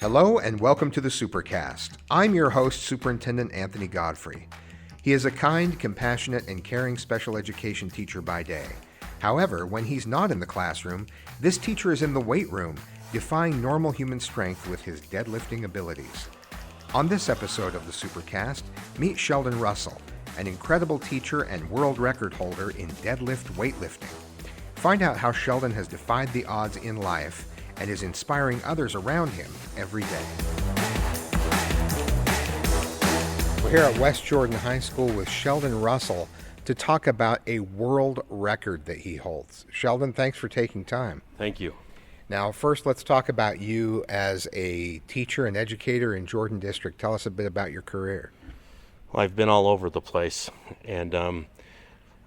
Hello and welcome to the Supercast. I'm your host, Superintendent Anthony Godfrey. He is a kind, compassionate, and caring special education teacher by day. However, when he's not in the classroom, this teacher is in the weight room, defying normal human strength with his deadlifting abilities. On this episode of the Supercast, meet Sheldon Russell, an incredible teacher and world record holder in deadlift weightlifting. Find out how Sheldon has defied the odds in life and is inspiring others around him every day. We're here at West Jordan High School with Sheldon Russell to talk about a world record that he holds. Sheldon, thanks for taking time. Thank you. Now, first, let's talk about you as a teacher and educator in Jordan District. Tell us a bit about your career. Well, I've been all over the place, and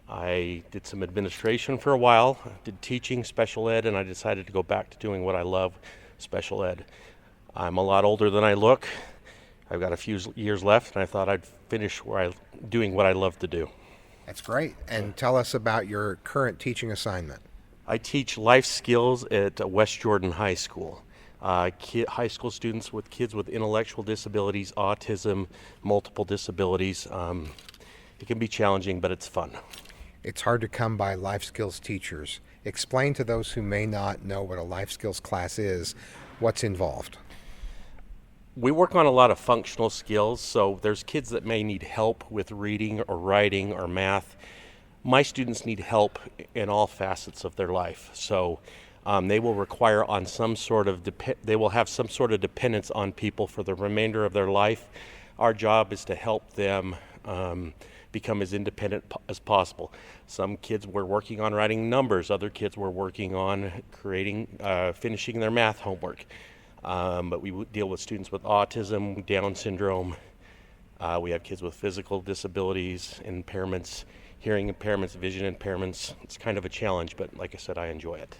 I did some administration for a while, did teaching, special ed, and I decided to go back to doing what I love, special ed. I'm a lot older than I look. I've got a few years left, and I thought I'd finish doing what I love to do. That's great. And tell us about your current teaching assignment. I teach life skills at West Jordan High School. High school students with kids with intellectual disabilities, autism, multiple disabilities. It can be challenging, but it's fun. It's hard to come by life skills teachers. Explain to those who may not know what a life skills class is, what's involved. We work on a lot of functional skills, so there's kids that may need help with reading or writing or math. My students need help in all facets of their life, so they will require on some sort of they will have some sort of dependence on people for the remainder of their life. Our job is to help them become as independent as possible. Some kids were working on writing numbers, other kids were working on finishing their math homework. But we deal with students with autism, Down syndrome. We have kids with physical disabilities, impairments, hearing impairments, vision impairments. It's kind of a challenge, but like I said, I enjoy it.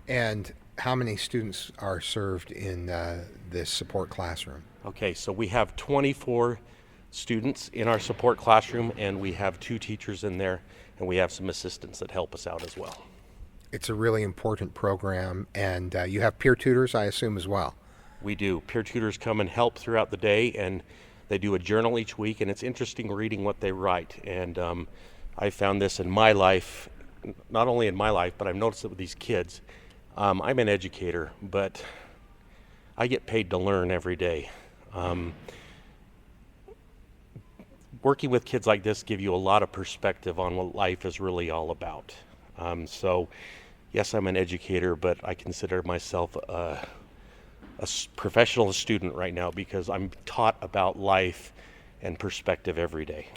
And how many students are served in this support classroom? Okay, so we have 24 students in our support classroom, and we have 2 teachers in there, and we have some assistants that help us out as well. It's a really important program, and you have peer tutors, I assume, as well. We do. Peer tutors come and help throughout the day, and they do a journal each week, and it's interesting reading what they write. And I found this in my life, not only in my life, but I've noticed it with these kids. I'm an educator, but I get paid to learn every day. Working with kids like this give you a lot of perspective on what life is really all about. So, yes, I'm an educator, but I consider myself a professional student right now because I'm taught about life and perspective every day.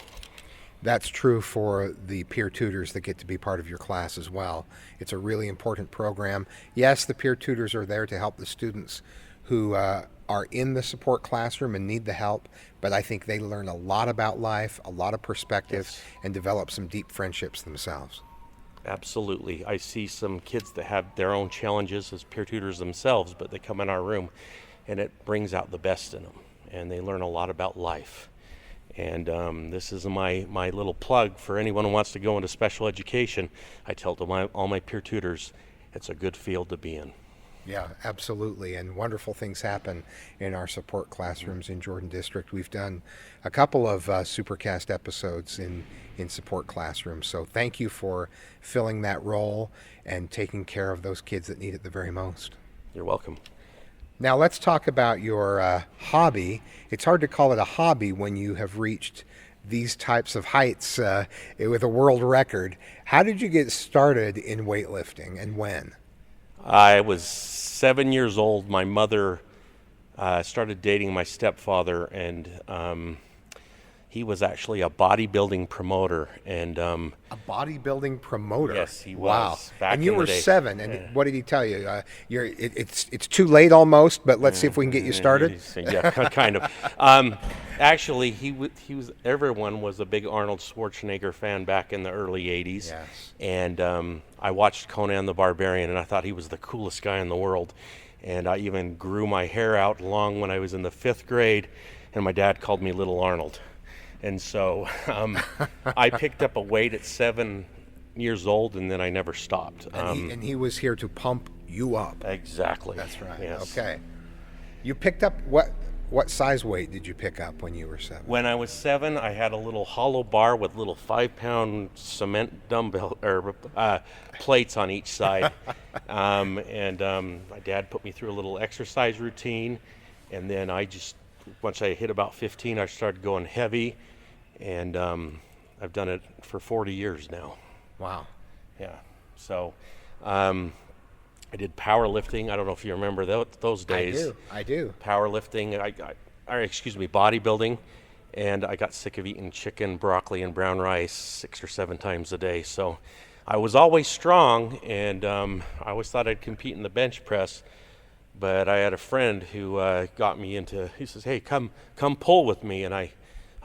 That's true for the peer tutors that get to be part of your class as well. It's a really important program. Yes, the peer tutors are there to help the students who are in the support classroom and need the help, but I think they learn a lot about life, a lot of perspective, yes, and develop some deep friendships themselves. Absolutely. I see some kids that have their own challenges as peer tutors themselves, but they come in our room and it brings out the best in them, and they learn a lot about life. And this is my little plug for anyone who wants to go into special education. I tell all my peer tutors, it's a good field to be in. Yeah, absolutely. And wonderful things happen in our support classrooms in Jordan District. We've done a couple of Supercast episodes in support classrooms. So thank you for filling that role and taking care of those kids that need it the very most. You're welcome. Now let's talk about your hobby. It's hard to call it a hobby when you have reached these types of heights with a world record. How did you get started in weightlifting and when? I was 7 years old. My mother started dating my stepfather, and he was actually a bodybuilding promoter. And a bodybuilding promoter? Yes, he was. Wow. Back and you in were the day. 7, and what did he tell you? It's too late almost, but let's see if we can get you started. Yeah, kind of. Actually, everyone was a big Arnold Schwarzenegger fan back in the early 80s. Yes. And I watched Conan the Barbarian, and I thought he was the coolest guy in the world. And I even grew my hair out long when I was in the 5th grade, and my dad called me Little Arnold. And so I picked up a weight at 7 years old, and then I never stopped. And he was here to pump you up. Exactly. That's right. Yes. Okay. You picked up what size weight did you pick up when you were 7? When I was 7, I had a little hollow bar with little 5-pound cement dumbbell or plates on each side, and my dad put me through a little exercise routine, and then once I hit about 15, I started going heavy, and I've done it for 40 years now. Wow. Yeah. So I did powerlifting. I don't know if you remember those days. I do. Powerlifting, bodybuilding, and I got sick of eating chicken, broccoli, and brown rice 6 or 7 times a day. So I was always strong, and I always thought I'd compete in the bench press. But I had a friend who got me into. He says, "Hey, come pull with me," and I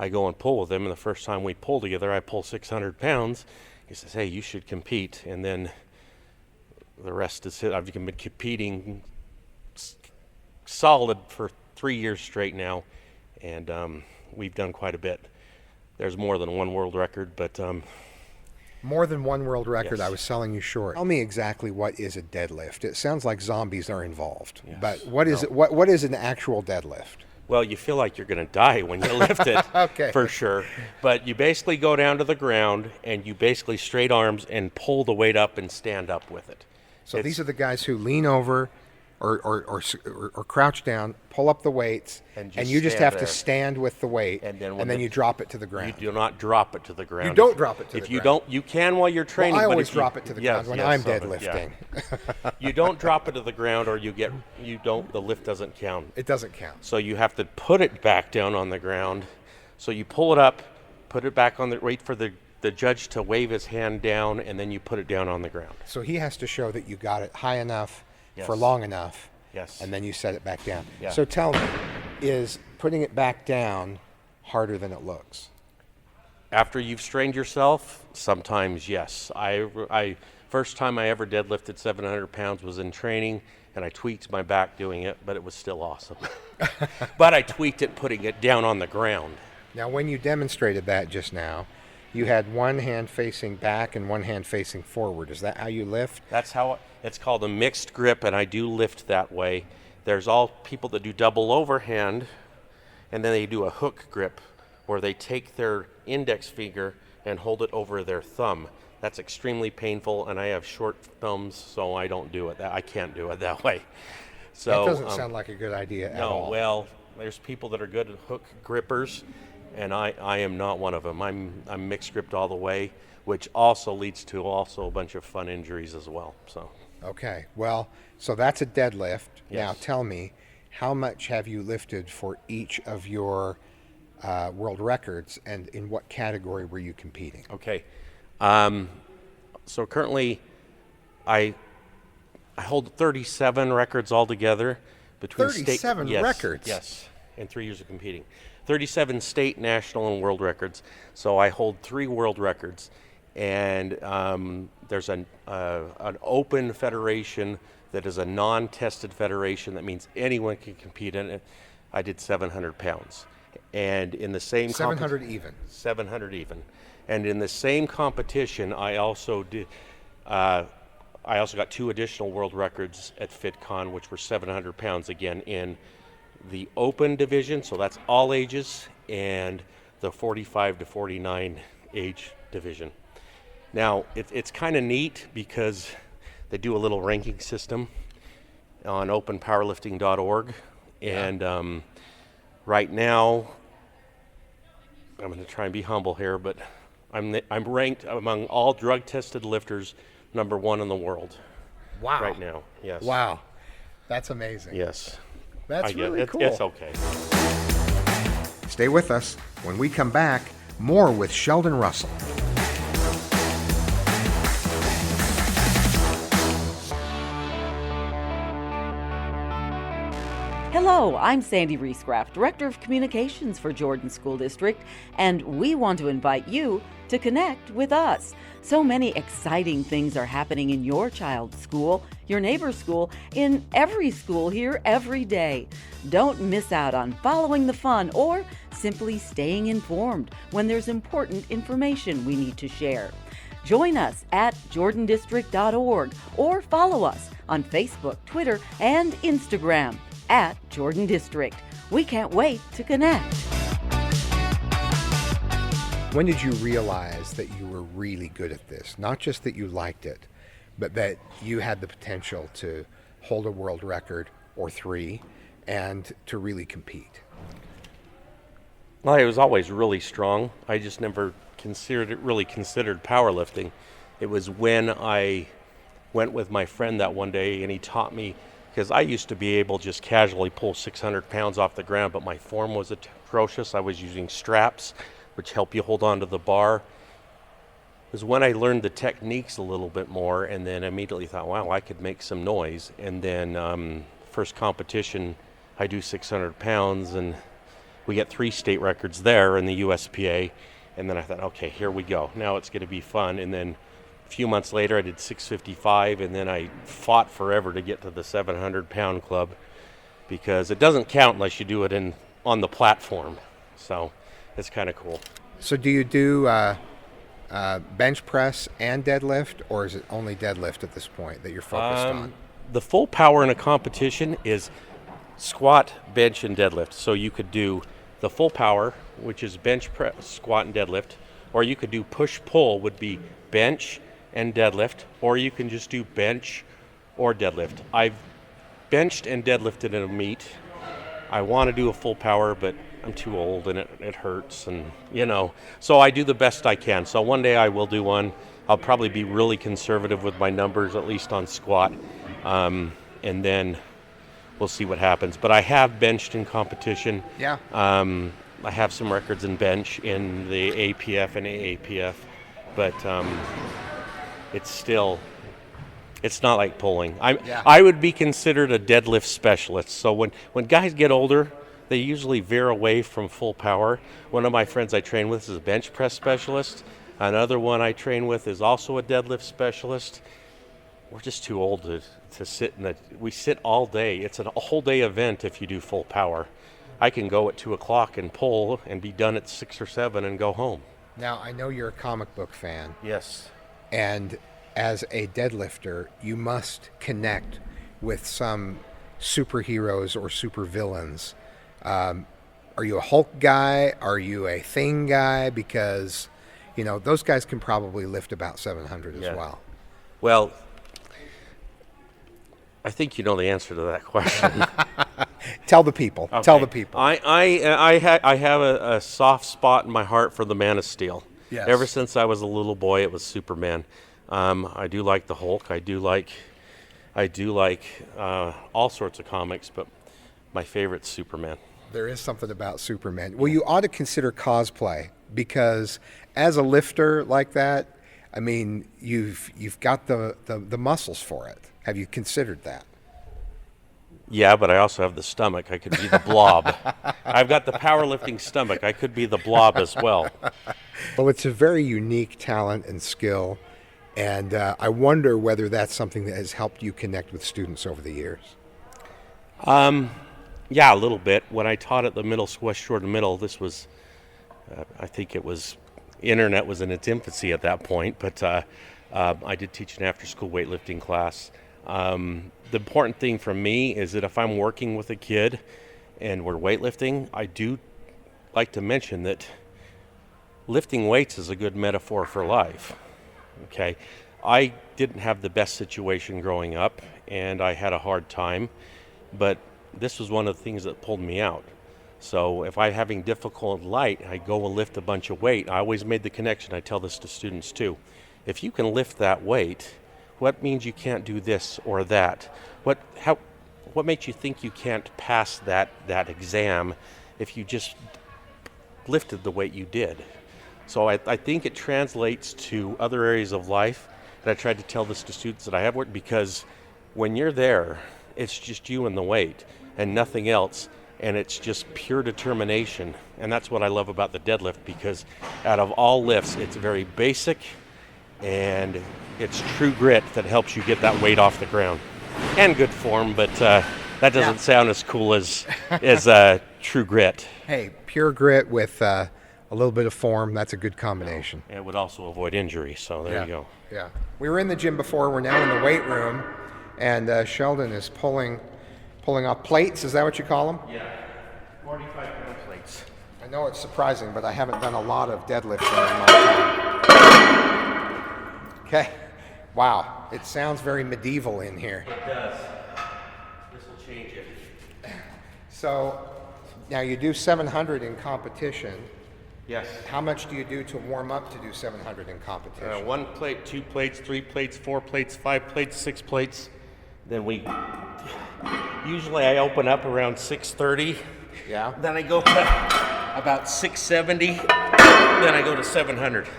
go and pull with him. And the first time we pull together, I pull 600 pounds. He says, "Hey, you should compete," and then the rest is it. I've been competing solid for 3 years straight now, and we've done quite a bit. There's more than one world record, but more than one world record. Yes. I was selling you short. Tell me exactly what is a deadlift. It sounds like zombies are involved, Yes. but what is it? What is an actual deadlift? Well, you feel like you're going to die when you lift it, Okay. For sure. But you basically go down to the ground, and you basically straight arms and pull the weight up and stand up with it. So these are the guys who lean over or crouch down, pull up the weights, and you just have to stand with the weight, and then you drop it to the ground. You do not drop it to the ground. You don't drop it to the ground. If you don't, you can while you're training. Well, I but always if you drop it to the ground when I'm deadlifting. Yeah. You don't drop it to the ground, or the lift doesn't count. It doesn't count. So you have to put it back down on the ground. So you pull it up, put it back on wait for the judge to wave his hand down, and then you put it down on the ground. So he has to show that you got it high enough Yes. for long enough. Yes. And then you set it back down. Yeah. So tell me, is putting it back down harder than it looks? After you've strained yourself, sometimes yes. I first time I ever deadlifted 700 pounds was in training, and I tweaked my back doing it, but it was still awesome. But I tweaked it putting it down on the ground. Now, when you demonstrated that just now, you had one hand facing back and one hand facing forward. Is that how you lift? That's how it's called a mixed grip, and I do lift that way. There's all people that do double overhand, and then they do a hook grip where they take their index finger and hold it over their thumb. That's extremely painful, and I have short thumbs, so I don't do it. I can't do it that way. So That doesn't sound like a good idea at all. No, well, there's people that are good at hook grippers, and I am not one of them. I'm mixed gripped all the way, which also leads to a bunch of fun injuries as well. So. Okay, well, so that's a deadlift. Yes. Now tell me, how much have you lifted for each of your world records, and in what category were you competing? Okay, so currently I hold 37 records altogether between 37 state, records? Yes, in 3 years of competing. 37 state, national, and world records. So I hold 3 world records, and there's an open federation that is a non-tested federation. That means anyone can compete in it. I did 700 pounds, and in the same 700 even. 700 even, and in the same competition, I also did. I also got 2 additional world records at FitCon, which were 700 pounds again in the open division, so that's all ages, and the 45 to 49 age division. Now, it's kind of neat because they do a little ranking system on openpowerlifting.org, and right now, I'm going to try and be humble here, but I'm ranked among all drug-tested lifters number 1 in the world. Wow. Right now, yes. Wow. That's amazing. Yes. That's really cool. It's okay. Stay with us. When we come back, more with Sheldon Russell. Hello, I'm Sandy Riesgraff, Director of Communications for Jordan School District, and we want to invite you to connect with us. So many exciting things are happening in your child's school, your neighbor's school, in every school here every day. Don't miss out on following the fun or simply staying informed when there's important information we need to share. Join us at jordandistrict.org or follow us on Facebook, Twitter, and Instagram at Jordan District. We can't wait to connect. When did you realize that you were really good at this? Not just that you liked it, but that you had the potential to hold a world record or 3 and to really compete? Well, I was always really strong. I just never considered powerlifting. It was when I went with my friend that one day and he taught me, because I used to be able to just casually pull 600 pounds off the ground, but my form was atrocious. I was using straps, which help you hold on to the bar. It was when I learned the techniques a little bit more and then immediately thought, wow, I could make some noise. And then first competition, I do 600 pounds and we get 3 state records there in the USPA. And then I thought, okay, here we go. Now it's going to be fun. And then a few months later, I did 655 and then I fought forever to get to the 700 pound club because it doesn't count unless you do it on the platform. So it's kind of cool. So do you do bench press and deadlift, or is it only deadlift at this point that you're focused on? The full power in a competition is squat, bench, and deadlift. So you could do the full power, which is bench press, squat, and deadlift, or you could do push-pull, would be bench and deadlift, or you can just do bench or deadlift. I've benched and deadlifted in a meet. I want to do a full power, but I'm too old and it hurts, and so I do the best I can. So one day I will do one. I'll probably be really conservative with my numbers, at least on squat, and then we'll see what happens. But I have benched in competition. Yeah. I have some records in bench in the APF and AAPF, but it's not like pulling. I would be considered a deadlift specialist. So when guys get older, they usually veer away from full power. One of my friends I train with is a bench press specialist. Another one I train with is also a deadlift specialist. We're just too old to sit we sit all day. It's a whole day event if you do full power. I can go at 2 o'clock and pull and be done at 6 or 7 and go home. Now, I know you're a comic book fan. Yes. And as a deadlifter, you must connect with some superheroes or supervillains. Are you a Hulk guy? Are you a Thing guy? Because, those guys can probably lift about 700 as well. Well, I think you know the answer to that question. Tell the people. Okay. Tell the people. I have a soft spot in my heart for the Man of Steel. Yes. Ever since I was a little boy, it was Superman. I do like the Hulk. I do like all sorts of comics, but my favorite's Superman. There is something about Superman. Well, you ought to consider cosplay, because as a lifter like that, I mean, you've got the muscles for it. Have you considered that? Yeah, but I also have the stomach. I could be the blob. I've got the powerlifting stomach. I could be the blob as well. Well, it's a very unique talent and skill, and I wonder whether that's something that has helped you connect with students over the years. Yeah, a little bit. When I taught at the West Jordan Middle, this was, I think it was, internet was in its infancy at that point, but I did teach an after-school weightlifting class. The important thing for me is that if I'm working with a kid and we're weightlifting, I do like to mention that lifting weights is a good metaphor for life. Okay, I didn't have the best situation growing up, and I had a hard time, but this was one of the things that pulled me out. So if I'm having difficult light, I go and lift a bunch of weight. I always made the connection. I tell this to students too. If you can lift that weight, what means you can't do this or that? What makes you think you can't pass that exam if you just lifted the weight you did? So I think it translates to other areas of life. And I tried to tell this to students that I have worked, because when you're there, it's just you and the weight and nothing else. And it's just pure determination. And that's what I love about the deadlift, because out of all lifts, it's very basic, and it's true grit that helps you get that weight off the ground. And good form, but that doesn't sound as cool as true grit. Hey, pure grit with a little bit of form. That's a good combination. It would also avoid injury, so there you go. Yeah. We were in the gym before. We're now in the weight room, and Sheldon is pulling off plates. Is that what you call them? Yeah, 45-pound plates. I know it's surprising, but I haven't done a lot of deadlifting in my time. Okay. Wow. It sounds very medieval in here. It does. This will change it. So now you do 700 in competition. Yes. How much do you do to warm up to do 700 in competition? 1 plate, 2 plates, 3 plates, 4 plates, 5 plates, 6 plates. Then usually I open up around 6:30. Yeah. Then I go to about 670. Then I go to 700.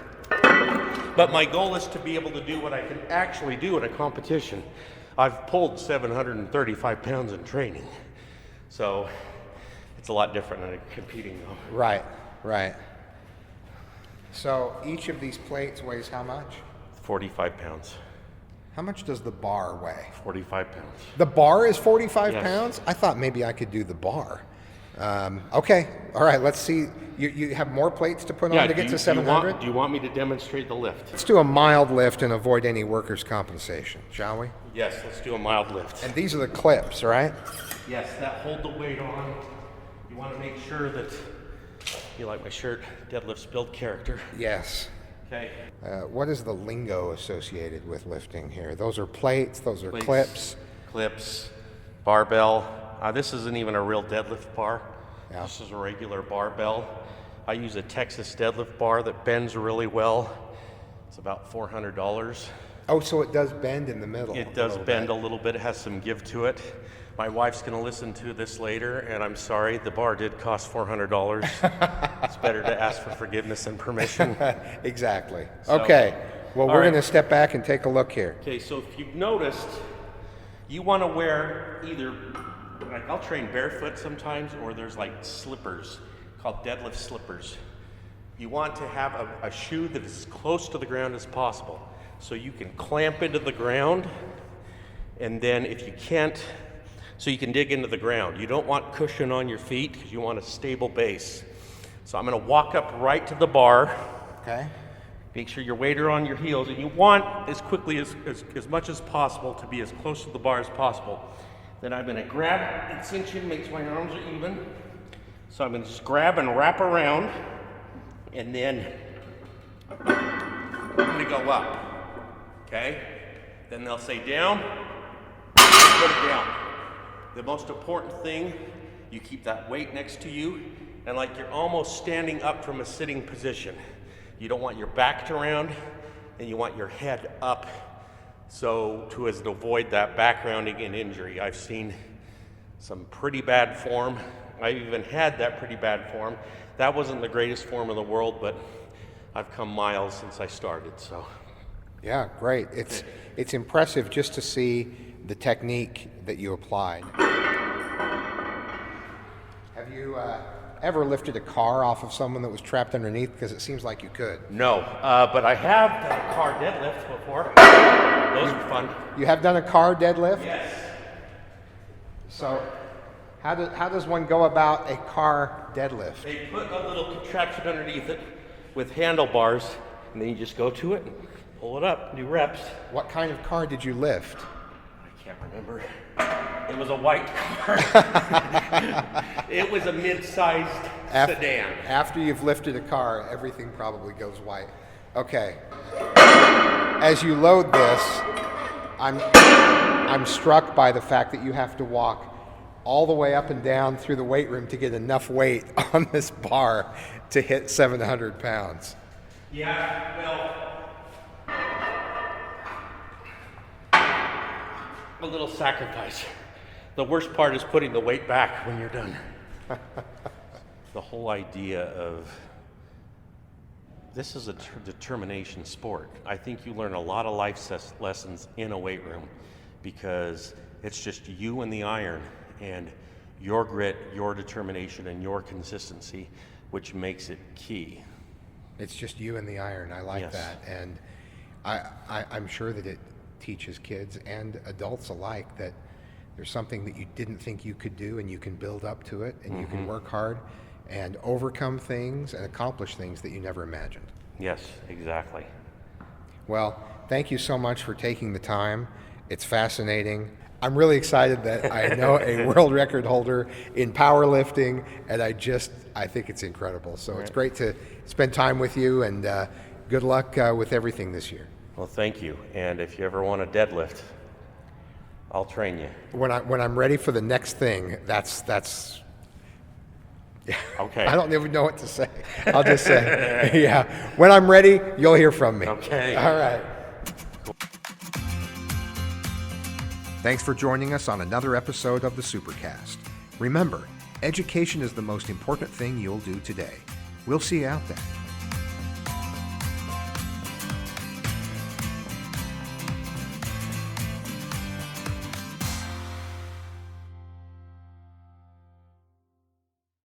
But my goal is to be able to do what I can actually do at a competition. I've pulled 735 pounds in training. So it's a lot different than competing though. Right. So each of these plates weighs how much? 45 pounds. How much does the bar weigh? 45 pounds. The bar is 45 Yes. pounds? I thought maybe I could do the bar. Okay. All right. Let's see. You have more plates to put on to get to 700? Do you want me to demonstrate the lift? Let's do a mild lift and avoid any workers' compensation, shall we? Yes, let's do a mild lift. And these are the clips, right? Yes, that hold the weight on. You want to make sure that, you like my shirt, deadlifts build character. Yes. Okay. What is the lingo associated with lifting here? Those are plates, those are Plates, clips. Clips, barbell. This isn't even a real deadlift bar. Yeah. This is a regular barbell. I use a Texas deadlift bar that bends really well. It's about $400. Oh, so it does bend in the middle. It does bend a little bit. It has some give to it. My wife's going to listen to this later, and I'm sorry, the bar did cost $400. It's better to ask for forgiveness and permission. Exactly. So, okay. Well, we're right. going to step back and take a look here. Okay, so if you've noticed, you want to wear either, like I'll train barefoot sometimes, or there's like slippers called deadlift slippers. You want to have a shoe that is as close to the ground as possible, so you can clamp into the ground, and then if you can't, so you can dig into the ground. You don't want cushion on your feet because you want a stable base. So I'm going to walk up right to the bar. Okay. Make sure your weight are on your heels, and you want as quickly as much as possible to be as close to the bar as possible. Then I'm going to grab and cinch in, make sure my arms are even. So I'm going to just grab and wrap around, and then I'm going to go up. Okay? Then they'll say down, put it down. The most important thing, you keep that weight next to you, and like you're almost standing up from a sitting position. You don't want your back around, and you want your head up, so to avoid that backgrounding and injury. I've seen some pretty bad form. I've even had that pretty bad form. That wasn't the greatest form in the world, but I've come miles since I started, so. Yeah, great. It's impressive just to see the technique that you applied. Have you ever lifted a car off of someone that was trapped underneath? Because it seems like you could. No, but I have done a car deadlift before. Those are fun. You have done a car deadlift? Yes. So how does one go about a car deadlift? They put a little contraption underneath it with handlebars, and then you just go to it and pull it up, do reps. What kind of car did you lift? I can't remember. It was a white car. It was a mid-sized sedan. After you've lifted a car, everything probably goes white. Okay. As you load this, I'm struck by the fact that you have to walk all the way up and down through the weight room to get enough weight on this bar to hit 700 pounds. Yeah, well, a little sacrifice. The worst part is putting the weight back when you're done. The whole idea of this is a determination sport. I think you learn a lot of life lessons in a weight room because it's just you and the iron and your grit, your determination, and your consistency, which makes it key. It's just you and the iron. I like Yes. that. And I'm sure that it teaches kids and adults alike that there's something that you didn't think you could do and you can build up to it and you can work hard and overcome things and accomplish things that you never imagined. Yes, exactly. Well, thank you so much for taking the time. It's fascinating. I'm really excited that I know a world record holder in powerlifting, and I think it's incredible. So It's great to spend time with you, and good luck with everything this year. Well, thank you. And if you ever want a deadlift, I'll train you. When I'm ready for the next thing, that's Okay. I don't even know what to say. I'll just say, yeah. When I'm ready, you'll hear from me. Okay. All right. Thanks for joining us on another episode of the Supercast. Remember, education is the most important thing you'll do today. We'll see you out there.